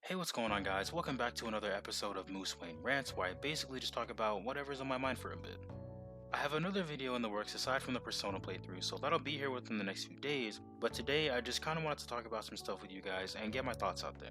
Hey, what's going on, guys? Welcome back to another episode of Moosewayne Rants, where I basically just talk about whatever's on my mind for a bit. I have another video in the works aside from the Persona playthrough, so that'll be here within the next few days, but today I just kinda wanted to talk about some stuff with you guys and get my thoughts out there.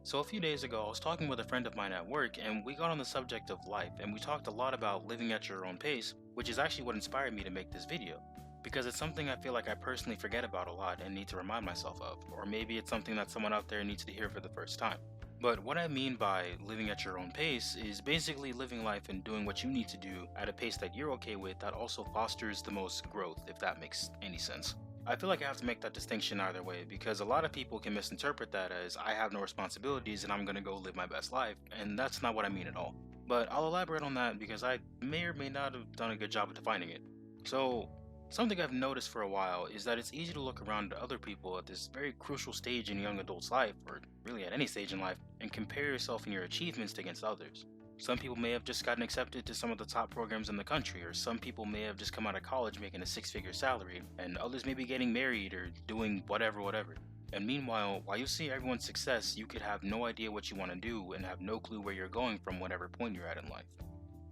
So a few days ago, I was talking with a friend of mine at work, and we got on the subject of life, and we talked a lot about living at your own pace, which is actually what inspired me to make this video. Because it's something I feel like I personally forget about a lot and need to remind myself of, or maybe it's something that someone out there needs to hear for the first time. But what I mean by living at your own pace is basically living life and doing what you need to do at a pace that you're okay with that also fosters the most growth, if that makes any sense. I feel like I have to make that distinction either way because a lot of people can misinterpret that as I have no responsibilities and I'm gonna go live my best life, and that's not what I mean at all. But I'll elaborate on that because I may or may not have done a good job of defining it. So, something I've noticed for a while is that it's easy to look around at other people at this very crucial stage in a young adult's life, or really at any stage in life, and compare yourself and your achievements against others. Some people may have just gotten accepted to some of the top programs in the country, or some people may have just come out of college making a six-figure salary, and others may be getting married or doing whatever. And meanwhile, while you see everyone's success, you could have no idea what you want to do and have no clue where you're going from whatever point you're at in life.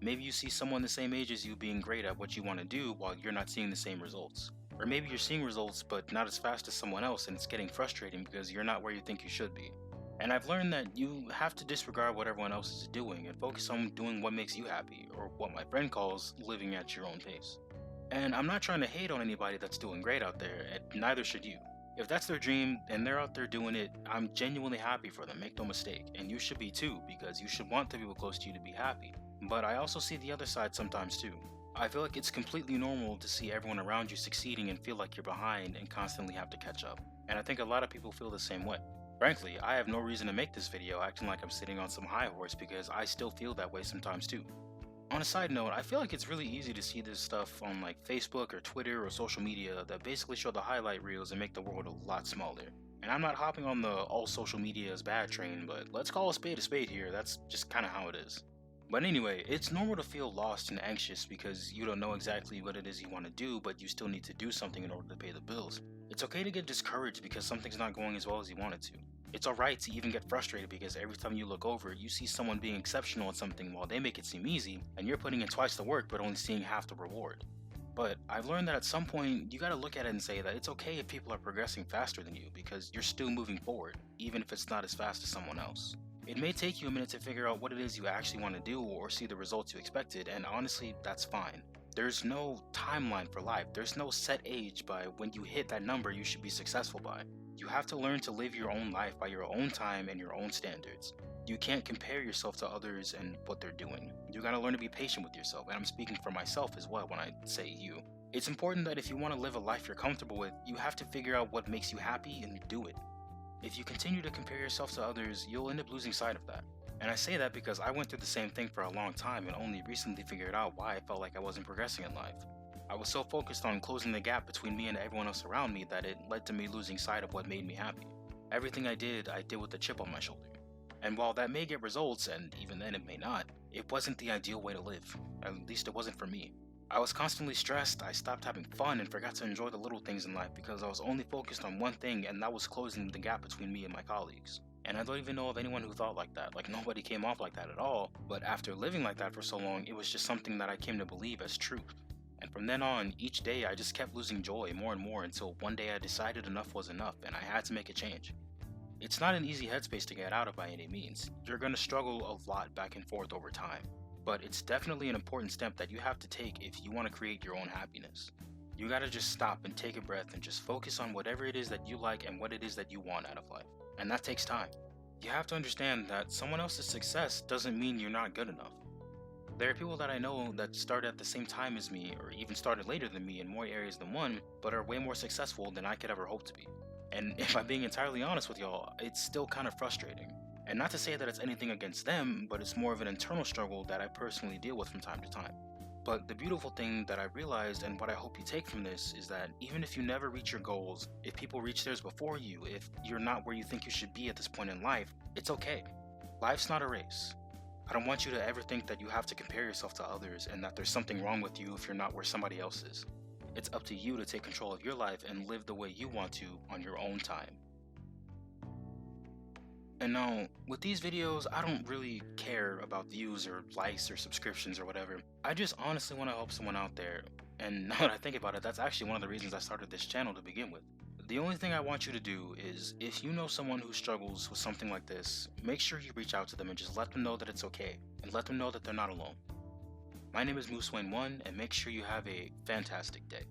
Maybe you see someone the same age as you being great at what you want to do while you're not seeing the same results. Or maybe you're seeing results but not as fast as someone else and it's getting frustrating because you're not where you think you should be. And I've learned that you have to disregard what everyone else is doing and focus on doing what makes you happy, or what my friend calls living at your own pace. And I'm not trying to hate on anybody that's doing great out there, and neither should you. If that's their dream and they're out there doing it, I'm genuinely happy for them, make no mistake. And you should be too, because you should want the people close to you to be happy. But I also see the other side sometimes too. I feel like it's completely normal to see everyone around you succeeding and feel like you're behind and constantly have to catch up. And I think a lot of people feel the same way. Frankly, I have no reason to make this video acting like I'm sitting on some high horse because I still feel that way sometimes too. On a side note, I feel like it's really easy to see this stuff on like Facebook or Twitter or social media that basically show the highlight reels and make the world a lot smaller. And I'm not hopping on the all social media is bad train, but let's call a spade here, that's just kinda how it is. But anyway, it's normal to feel lost and anxious because you don't know exactly what it is you want to do, but you still need to do something in order to pay the bills. It's okay to get discouraged because something's not going as well as you want it to. It's alright to even get frustrated because every time you look over, you see someone being exceptional at something while they make it seem easy, and you're putting in twice the work but only seeing half the reward. But I've learned that at some point, you gotta look at it and say that it's okay if people are progressing faster than you because you're still moving forward, even if it's not as fast as someone else. It may take you a minute to figure out what it is you actually want to do or see the results you expected, and honestly, that's fine. There's no timeline for life. There's no set age by when you hit that number you should be successful by. You have to learn to live your own life by your own time and your own standards. You can't compare yourself to others and what they're doing. You gotta learn to be patient with yourself, and I'm speaking for myself as well when I say you. It's important that if you want to live a life you're comfortable with, you have to figure out what makes you happy and do it. If you continue to compare yourself to others, you'll end up losing sight of that. And I say that because I went through the same thing for a long time and only recently figured out why I felt like I wasn't progressing in life. I was so focused on closing the gap between me and everyone else around me that it led to me losing sight of what made me happy. Everything I did with a chip on my shoulder. And while that may get results, and even then it may not, it wasn't the ideal way to live. At least it wasn't for me. I was constantly stressed, I stopped having fun and forgot to enjoy the little things in life because I was only focused on one thing, and that was closing the gap between me and my colleagues. And I don't even know of anyone who thought like that, like nobody came off like that at all, but after living like that for so long, it was just something that I came to believe as truth. And from then on, each day I just kept losing joy more and more until one day I decided enough was enough and I had to make a change. It's not an easy headspace to get out of by any means. You're gonna struggle a lot back and forth over time. But it's definitely an important step that you have to take if you want to create your own happiness. You gotta just stop and take a breath and just focus on whatever it is that you like and what it is that you want out of life. And that takes time. You have to understand that someone else's success doesn't mean you're not good enough. There are people that I know that started at the same time as me, or even started later than me in more areas than one, but are way more successful than I could ever hope to be. And if I'm being entirely honest with y'all, it's still kind of frustrating. And not to say that it's anything against them, but it's more of an internal struggle that I personally deal with from time to time. But the beautiful thing that I realized, and what I hope you take from this, is that even if you never reach your goals, if people reach theirs before you, if you're not where you think you should be at this point in life, it's okay. Life's not a race. I don't want you to ever think that you have to compare yourself to others and that there's something wrong with you if you're not where somebody else is. It's up to you to take control of your life and live the way you want to on your own time. And now, with these videos, I don't really care about views or likes or subscriptions or whatever. I just honestly want to help someone out there. And now that I think about it, that's actually one of the reasons I started this channel to begin with. The only thing I want you to do is, if you know someone who struggles with something like this, make sure you reach out to them and just let them know that it's okay, and let them know that they're not alone. My name is Moosewayne1, and make sure you have a fantastic day.